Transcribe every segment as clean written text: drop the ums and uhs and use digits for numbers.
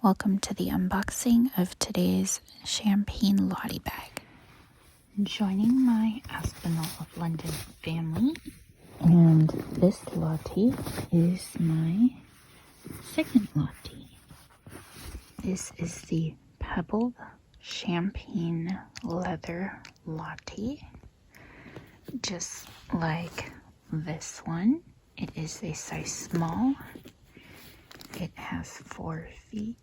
Welcome to the unboxing of today's champagne Lottie bag. Joining my Aspinal of London family, and this Lottie is my second Lottie. This is the pebbled champagne leather Lottie, just like this one. It is a size small. It has 4 feet.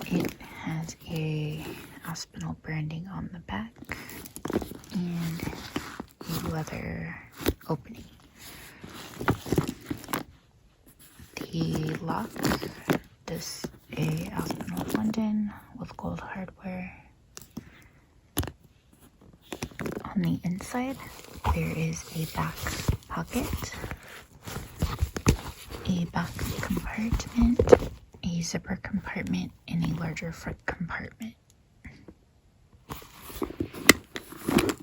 It has a Aspinal branding on the back and a leather opening. The lock is a Aspinal of London with gold hardware. On the inside, there is a back pocket, a back compartment, a zipper compartment, and a larger front compartment.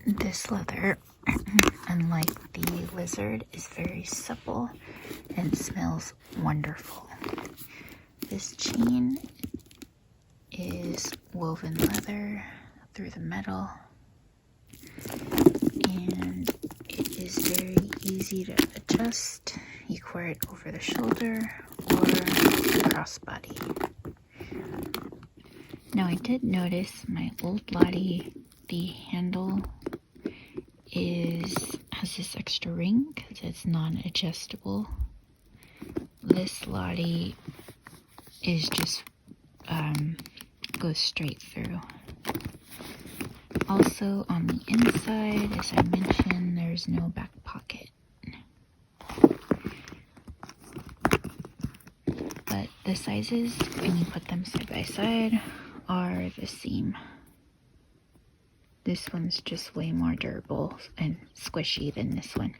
This leather, unlike the lizard, is very supple and smells wonderful. This chain is woven leather through the metal, and it is very easy to adjust. You can wear it over the shoulder or crossbody. Now, I did notice my old Lottie, the handle has this extra ring because it's non-adjustable. This Lottie is just goes straight through. Also, on the inside, as I mentioned, there's no back pocket. But the sizes, when you put them side by side, are the same. This one's just way more durable and squishy than this one.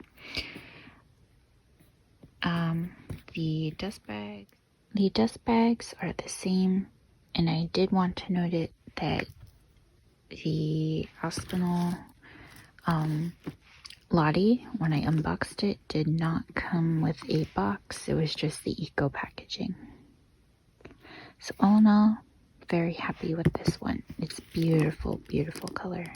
The dust bags are the same, and I did want to note it that the Aspinal Lottie, when I unboxed it, did not come with a box. It was just the eco packaging. So all in all, very happy with this one. It's beautiful, beautiful color.